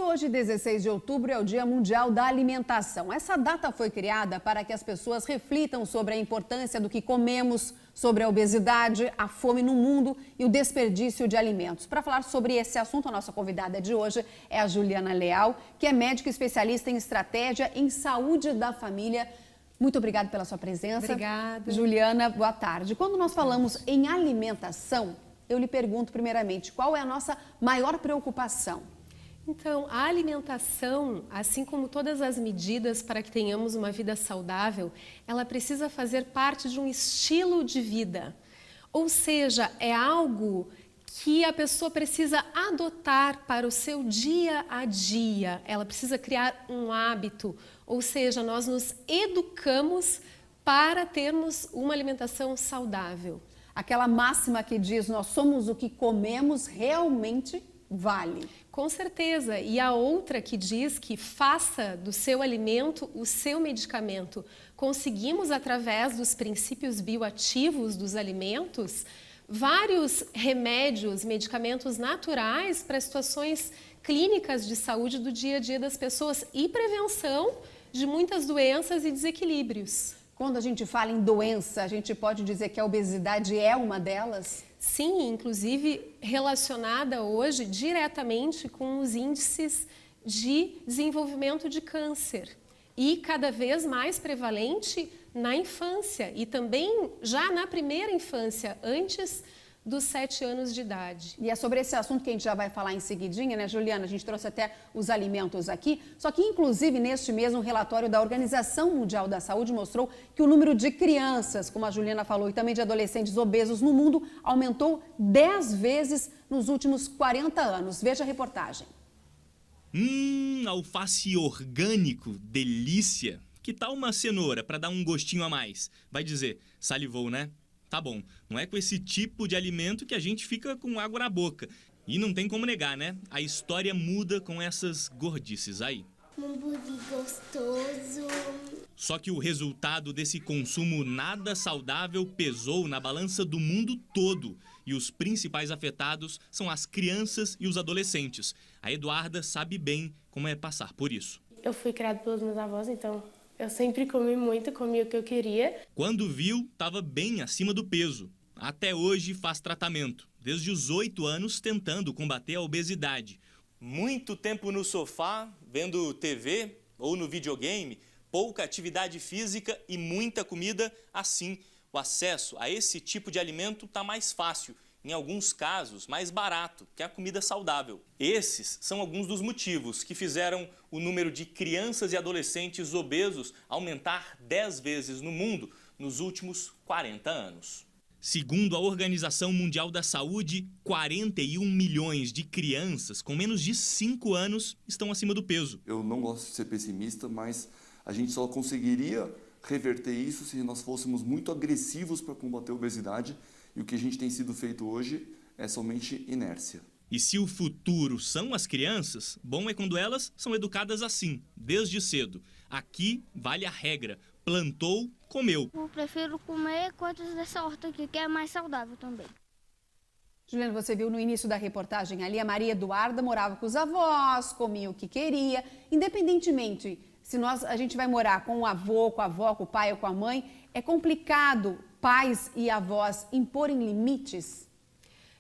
hoje, 16 de outubro, é o Dia Mundial da Alimentação. Essa data foi criada para que as pessoas reflitam sobre a importância do que comemos, sobre a obesidade, a fome no mundo e o desperdício de alimentos. Para falar sobre esse assunto, a nossa convidada de hoje é a Juliana Leal, que é médica especialista em estratégia em saúde da família. Muito obrigada pela sua presença. Obrigada. Juliana, boa tarde. Quando nós falamos em alimentação, eu lhe pergunto primeiramente, qual é a nossa maior preocupação? Então, a alimentação, assim como todas as medidas para que tenhamos uma vida saudável, ela precisa fazer parte de um estilo de vida. Ou seja, é algo que a pessoa precisa adotar para o seu dia a dia. Ela precisa criar um hábito, ou seja, nós nos educamos para termos uma alimentação saudável. Aquela máxima que diz, nós somos o que comemos, realmente vale. Com certeza. E a outra que diz que faça do seu alimento o seu medicamento. Conseguimos, através dos princípios bioativos dos alimentos, vários remédios, medicamentos naturais para situações clínicas de saúde do dia a dia das pessoas e prevenção de muitas doenças e desequilíbrios. Quando a gente fala em doença, a gente pode dizer que a obesidade é uma delas? Sim, inclusive relacionada hoje diretamente com os índices de desenvolvimento de câncer e cada vez mais prevalente na infância e também já na primeira infância, antes dos 7 anos de idade. E é sobre esse assunto que a gente já vai falar em seguidinha, né, Juliana? A gente trouxe até os alimentos aqui, só que inclusive neste mês um relatório da Organização Mundial da Saúde mostrou que o número de crianças, como a Juliana falou, e também de adolescentes obesos no mundo aumentou 10 vezes nos últimos 40 anos. Veja a reportagem. Alface orgânico, delícia! Que tal uma cenoura para dar um gostinho a mais? Vai dizer, salivou, né? Tá bom, não é com esse tipo de alimento que a gente fica com água na boca. E não tem como negar, né? A história muda com essas gordices aí. Um hambúrguer gostoso. Só que o resultado desse consumo nada saudável pesou na balança do mundo todo. E os principais afetados são as crianças e os adolescentes. A Eduarda sabe bem como é passar por isso. Eu fui criada pelos meus avós, então eu sempre comi muito, comi o que eu queria. Quando viu, estava bem acima do peso. Até hoje faz tratamento, desde os 8 anos tentando combater a obesidade. Muito tempo no sofá, vendo TV ou no videogame, pouca atividade física e muita comida, assim, o acesso a esse tipo de alimento está mais fácil. Em alguns casos, mais barato que a comida saudável. Esses são alguns dos motivos que fizeram o número de crianças e adolescentes obesos aumentar 10 vezes no mundo nos últimos 40 anos. Segundo a Organização Mundial da Saúde, 41 milhões de crianças com menos de 5 anos estão acima do peso. Eu não gosto de ser pessimista, mas a gente só conseguiria reverter isso se nós fôssemos muito agressivos para combater a obesidade. E o que a gente tem sido feito hoje é somente inércia. E se o futuro são as crianças, bom é quando elas são educadas assim, desde cedo. Aqui vale a regra, plantou, comeu. Eu prefiro comer coisas dessa horta aqui, que é mais saudável também. Juliana, você viu no início da reportagem ali, a Maria Eduarda morava com os avós, comia o que queria, independentemente se a gente vai morar com o avô, com a avó, com o pai ou com a mãe, é complicado pais e avós imporem limites?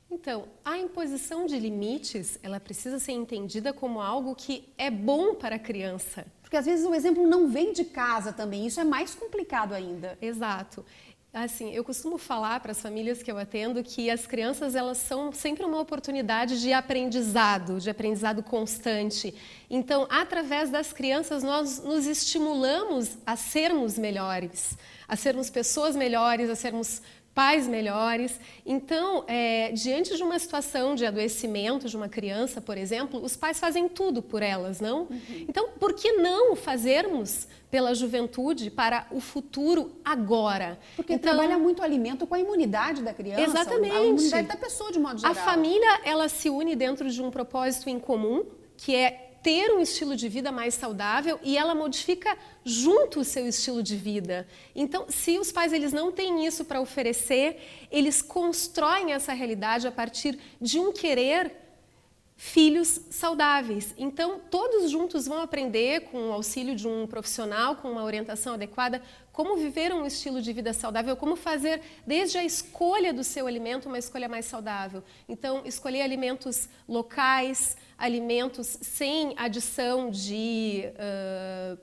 Então, a imposição de limites, ela precisa ser entendida como algo que é bom para a criança. Porque às vezes o exemplo não vem de casa também, isso é mais complicado ainda. Exato. Assim, eu costumo falar para as famílias que eu atendo que as crianças, elas são sempre uma oportunidade de aprendizado constante. Então, através das crianças, nós nos estimulamos a sermos melhores, a sermos pessoas melhores, a sermos pais melhores. Então, diante de uma situação de adoecimento de uma criança, por exemplo, os pais fazem tudo por elas, não? Então, por que não fazermos pela juventude para o futuro agora? Porque trabalha muito alimento com a imunidade da criança. Exatamente. A imunidade da pessoa, de modo geral. A família, ela se une dentro de um propósito em comum, que é ter um estilo de vida mais saudável, e ela modifica junto o seu estilo de vida. Então, se os pais eles não têm isso para oferecer, eles constroem essa realidade a partir de um querer filhos saudáveis. Então, todos juntos vão aprender, com o auxílio de um profissional, com uma orientação adequada, como viver um estilo de vida saudável, como fazer desde a escolha do seu alimento uma escolha mais saudável. Então, escolher alimentos locais, alimentos sem adição de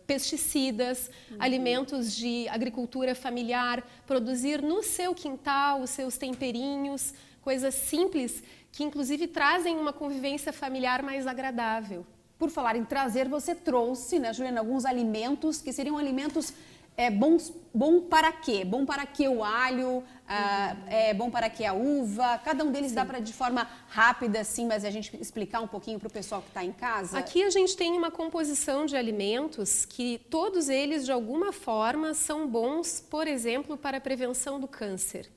pesticidas, alimentos de agricultura familiar, produzir no seu quintal os seus temperinhos, coisas simples que inclusive trazem uma convivência familiar mais agradável. Por falar em trazer, você trouxe, né, Juliana, alguns alimentos que seriam alimentos bom para quê? Bom para que o alho, bom para que a uva? Cada um deles dá para, de forma rápida, assim, mas a gente explicar um pouquinho para o pessoal que está em casa? Aqui a gente tem uma composição de alimentos que todos eles, de alguma forma, são bons, por exemplo, para a prevenção do câncer.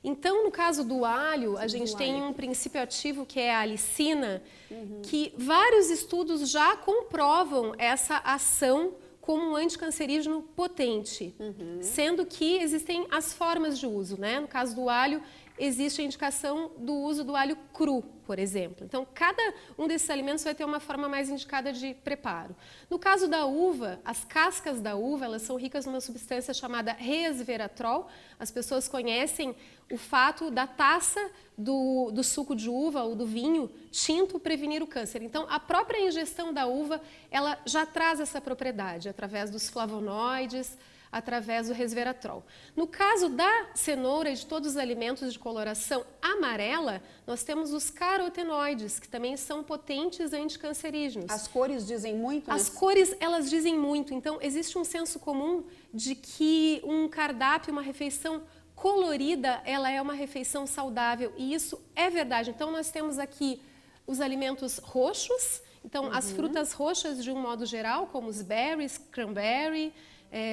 Então, no caso do alho, a gente tem um princípio ativo que é a alicina, que vários estudos já comprovam essa ação como um anticancerígeno potente, sendo que existem as formas de uso, né? No caso do alho, existe a indicação do uso do alho cru, por exemplo. Então, cada um desses alimentos vai ter uma forma mais indicada de preparo. No caso da uva, as cascas da uva, elas são ricas numa substância chamada resveratrol. As pessoas conhecem o fato da taça do suco de uva ou do vinho tinto prevenir o câncer. Então, a própria ingestão da uva, ela já traz essa propriedade, através dos flavonoides, através do resveratrol. No caso da cenoura e de todos os alimentos de coloração amarela, nós temos os carotenoides, que também são potentes anticancerígenos. As cores dizem muito? As cores, elas dizem muito. Então, existe um senso comum de que um cardápio, uma refeição colorida, ela é uma refeição saudável. E isso é verdade. Então, nós temos aqui os alimentos roxos. Então, as frutas roxas, de um modo geral, como os berries, cranberry,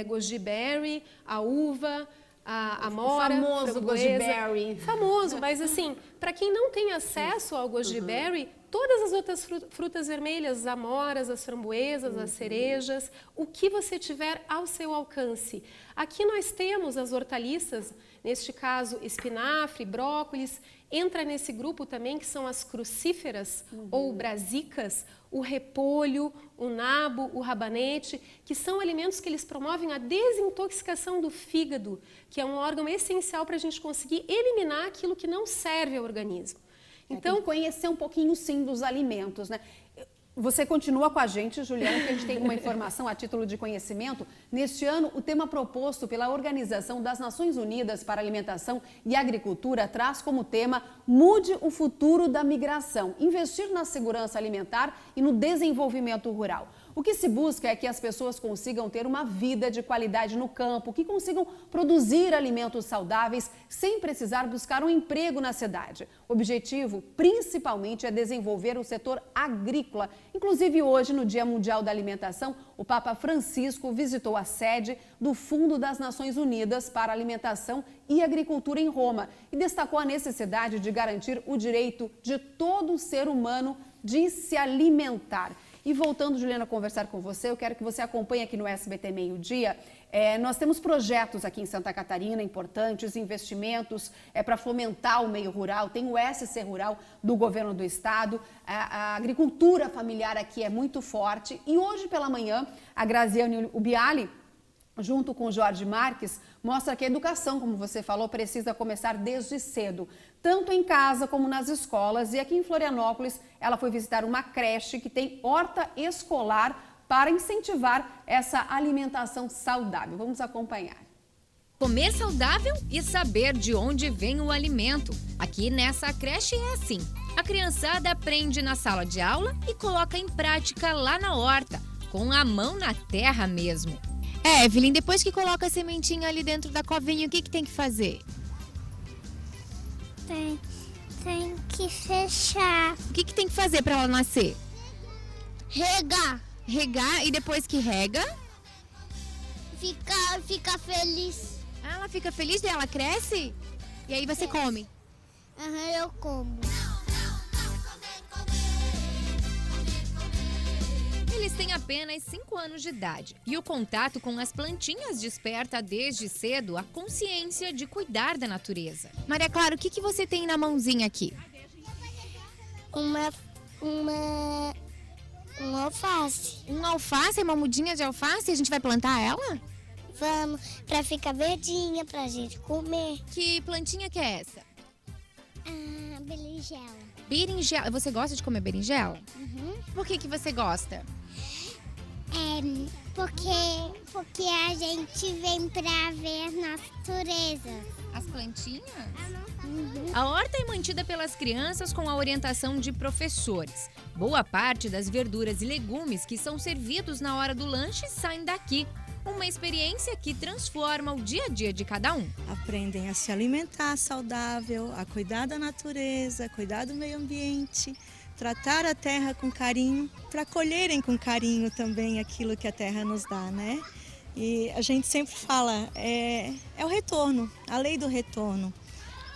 goji berry, a uva, a amora, o famoso goji berry. Famoso, mas assim, para quem não tem acesso ao goji berry, todas as outras frutas vermelhas, as amoras, as framboesas, as cerejas, o que você tiver ao seu alcance. Aqui nós temos as hortaliças, neste caso espinafre, brócolis, entra nesse grupo também que são as crucíferas ou brasicas, o repolho, o nabo, o rabanete, que são alimentos que eles promovem a desintoxicação do fígado, que é um órgão essencial para a gente conseguir eliminar aquilo que não serve ao organismo. Então, conhecer um pouquinho, sim, dos alimentos, né? Você continua com a gente, Juliana, que a gente tem uma informação a título de conhecimento. Neste ano, o tema proposto pela Organização das Nações Unidas para a Alimentação e Agricultura traz como tema Mude o Futuro da Migração, investir na segurança alimentar e no desenvolvimento rural. O que se busca é que as pessoas consigam ter uma vida de qualidade no campo, que consigam produzir alimentos saudáveis sem precisar buscar um emprego na cidade. O objetivo, principalmente, é desenvolver o setor agrícola. Inclusive, hoje, no Dia Mundial da Alimentação, o Papa Francisco visitou a sede do Fundo das Nações Unidas para a Alimentação e Agricultura em Roma e destacou a necessidade de garantir o direito de todo ser humano de se alimentar. E voltando, Juliana, a conversar com você, eu quero que você acompanhe aqui no SBT Meio Dia. Nós temos projetos aqui em Santa Catarina importantes, investimentos para fomentar o meio rural. Tem o SC Rural do governo do estado. A agricultura familiar aqui é muito forte. E hoje pela manhã, a Graziane Ubiali, junto com o Jorge Marques, mostra que a educação, como você falou, precisa começar desde cedo, tanto em casa como nas escolas. E aqui em Florianópolis, ela foi visitar uma creche que tem horta escolar para incentivar essa alimentação saudável. Vamos acompanhar. Comer saudável e saber de onde vem o alimento. Aqui nessa creche é assim. A criançada aprende na sala de aula e coloca em prática lá na horta, com a mão na terra mesmo. Evelyn, depois que coloca a sementinha ali dentro da covinha, o que tem que fazer? Tem que fechar. O que tem que fazer para ela nascer? Regar. Regar e depois que rega? Fica feliz. Ela fica feliz e ela cresce? E aí você come? Eu como. Eles têm apenas 5 anos de idade e o contato com as plantinhas desperta desde cedo a consciência de cuidar da natureza. Maria Clara, o que você tem na mãozinha aqui? Um alface. Um alface, uma mudinha de alface? A gente vai plantar ela? Vamos, pra ficar verdinha, pra gente comer. Que plantinha que é essa? Berinjela. Berinjela. Você gosta de comer berinjela? Por que você gosta? Porque a gente vem pra ver a natureza. As plantinhas? A horta é mantida pelas crianças com a orientação de professores. Boa parte das verduras e legumes que são servidos na hora do lanche saem daqui. Uma experiência que transforma o dia a dia de cada um. Aprendem a se alimentar saudável, a cuidar da natureza, cuidar do meio ambiente, tratar a terra com carinho, para colherem com carinho também aquilo que a terra nos dá, né? E a gente sempre fala, é o retorno, a lei do retorno.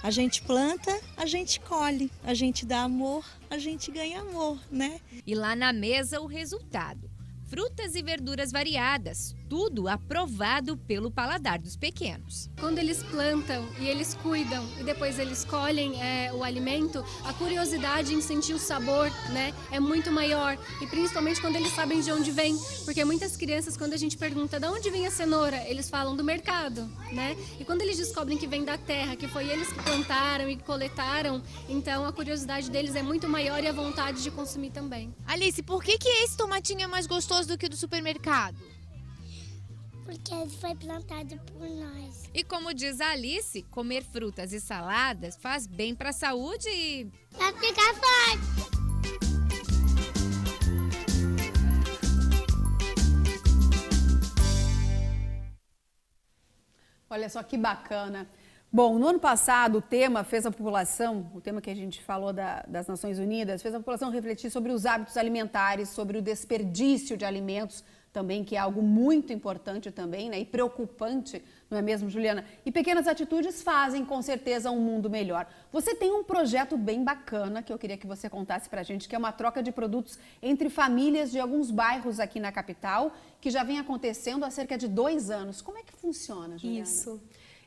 A gente planta, a gente colhe, a gente dá amor, a gente ganha amor, né? E lá na mesa o resultado. Frutas e verduras variadas, tudo aprovado pelo paladar dos pequenos. Quando eles plantam e eles cuidam e depois eles colhem o alimento, a curiosidade em sentir o sabor, né, é muito maior. E principalmente quando eles sabem de onde vem. Porque muitas crianças, quando a gente pergunta de onde vem a cenoura, eles falam do mercado, né? E quando eles descobrem que vem da terra, que foi eles que plantaram e coletaram, então a curiosidade deles é muito maior e a vontade de consumir também. Alice, por que esse tomatinho é mais gostoso do que o do supermercado? Porque ele foi plantado por nós. E como diz a Alice, comer frutas e saladas faz bem para a saúde e... Pra ficar forte. Olha só que bacana. Bom, no ano passado o tema fez a população, o tema que a gente falou das Nações Unidas, fez a população refletir sobre os hábitos alimentares, sobre o desperdício de alimentos, também, que é algo muito importante também, né? E preocupante, não é mesmo, Juliana? E pequenas atitudes fazem, com certeza, um mundo melhor. Você tem um projeto bem bacana que eu queria que você contasse pra gente, que é uma troca de produtos entre famílias de alguns bairros aqui na capital, que já vem acontecendo há cerca de 2 anos. Como é que funciona, Juliana? Isso.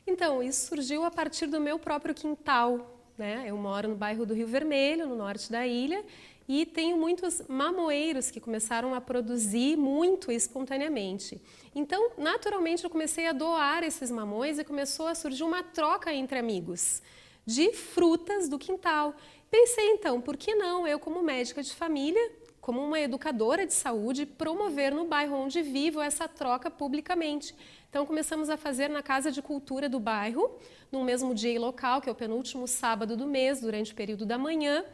Então, isso surgiu a partir do meu próprio quintal, né? Eu moro no bairro do Rio Vermelho, no norte da ilha, e tenho muitos mamoeiros que começaram a produzir muito espontaneamente. Então, naturalmente, eu comecei a doar esses mamões e começou a surgir uma troca entre amigos de frutas do quintal. Pensei, então, por que não eu, como médica de família, como uma educadora de saúde, promover no bairro onde vivo essa troca publicamente? Então, começamos a fazer na Casa de Cultura do bairro, no mesmo dia e local, que é o penúltimo sábado do mês, durante o período da manhã.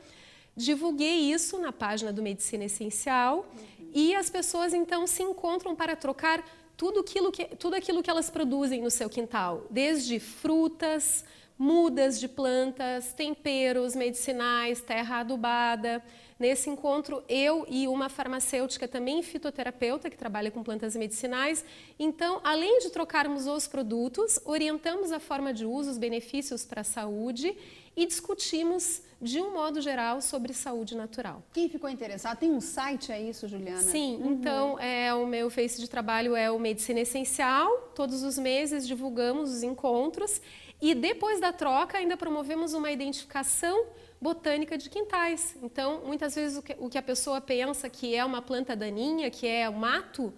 Divulguei isso na página do Medicina Essencial e as pessoas então se encontram para trocar tudo aquilo que elas produzem no seu quintal, desde frutas, mudas de plantas, temperos medicinais, terra adubada. Nesse encontro, eu e uma farmacêutica também fitoterapeuta que trabalha com plantas medicinais. Então, além de trocarmos os produtos, orientamos a forma de uso, os benefícios para a saúde e discutimos, de um modo geral, sobre saúde natural. Quem ficou interessado? Tem um site, é isso, Juliana? Sim, então o meu Face de trabalho é o Medicina Essencial. Todos os meses divulgamos os encontros e depois da troca ainda promovemos uma identificação botânica de quintais. Então, muitas vezes o que a pessoa pensa que é uma planta daninha, que é um mato,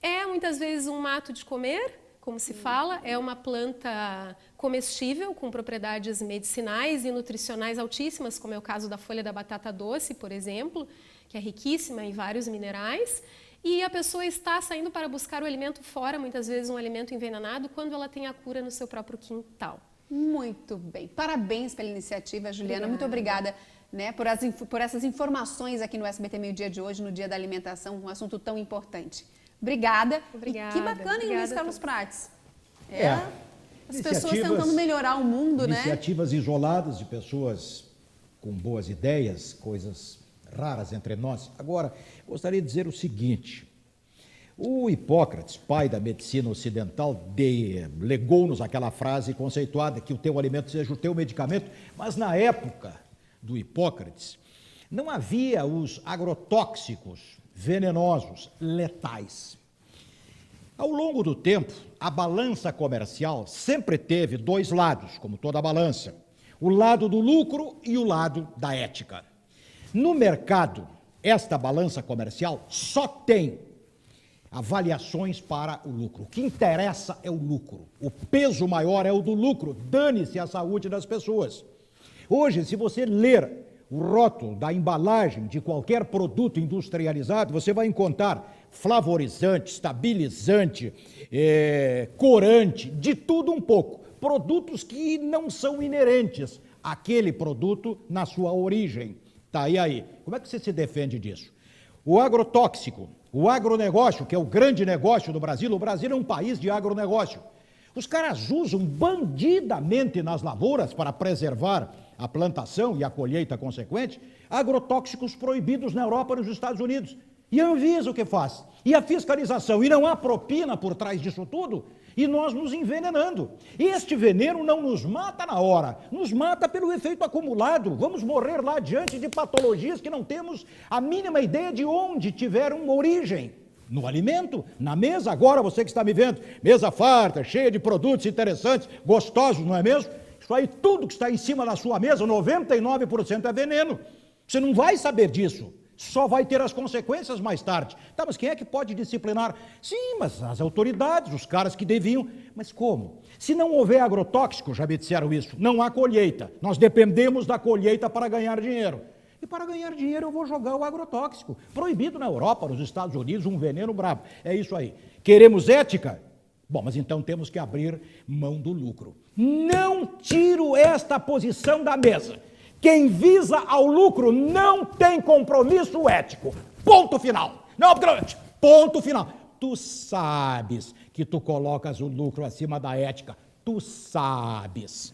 é muitas vezes um mato de comer, como se fala, é uma planta comestível com propriedades medicinais e nutricionais altíssimas, como é o caso da folha da batata doce, por exemplo, que é riquíssima em vários minerais. E a pessoa está saindo para buscar o alimento fora, muitas vezes um alimento envenenado, quando ela tem a cura no seu próprio quintal. Muito bem. Parabéns pela iniciativa, Juliana. Muito obrigada, né, por essas informações aqui no SBT Meio Dia de hoje, no Dia da Alimentação, um assunto tão importante. Obrigada. Obrigada. E que bacana, hein, Luiz Carlos Prates? As pessoas Iniciativas- tentando melhorar o mundo, né? Iniciativas isoladas de pessoas com boas ideias, coisas raras entre nós. Agora, gostaria de dizer o seguinte: o Hipócrates, pai da medicina ocidental, legou-nos aquela frase conceituada que o teu alimento seja o teu medicamento, mas na época do Hipócrates não havia os agrotóxicos venenosos, letais. Ao longo do tempo, a balança comercial sempre teve 2 lados, como toda balança: o lado do lucro e o lado da ética. No mercado, esta balança comercial só tem avaliações para o lucro. O que interessa é o lucro. O peso maior é o do lucro. Dane-se a saúde das pessoas. Hoje, se você ler o rótulo da embalagem de qualquer produto industrializado, você vai encontrar flavorizante, estabilizante, corante, de tudo um pouco. Produtos que não são inerentes àquele produto na sua origem. Tá, e aí? Como é que você se defende disso? O agrotóxico, o agronegócio, que é o grande negócio do Brasil, o Brasil é um país de agronegócio. Os caras usam bandidamente nas lavouras para preservar a plantação e a colheita consequente, agrotóxicos proibidos na Europa e nos Estados Unidos. E a Anvisa o que faz? E a fiscalização? E não há propina por trás disso tudo? E nós nos envenenando. Este veneno não nos mata na hora, nos mata pelo efeito acumulado. Vamos morrer lá diante de patologias que não temos a mínima ideia de onde tiveram origem. No alimento, na mesa, agora você que está me vendo, mesa farta, cheia de produtos interessantes, gostosos, não é mesmo? Isso aí, tudo que está em cima da sua mesa, 99% é veneno. Você não vai saber disso. Só vai ter as consequências mais tarde. Tá, mas quem é que pode disciplinar? Sim, mas as autoridades, os caras que deviam. Mas como? Se não houver agrotóxico, já me disseram isso, não há colheita. Nós dependemos da colheita para ganhar dinheiro. E para ganhar dinheiro eu vou jogar o agrotóxico. Proibido na Europa, nos Estados Unidos, um veneno brabo. É isso aí. Queremos ética? Bom, mas então temos que abrir mão do lucro. Não tiro esta posição da mesa. Quem visa ao lucro não tem compromisso ético. Ponto final. Não, ponto final. Tu sabes que tu colocas o lucro acima da ética. Tu sabes.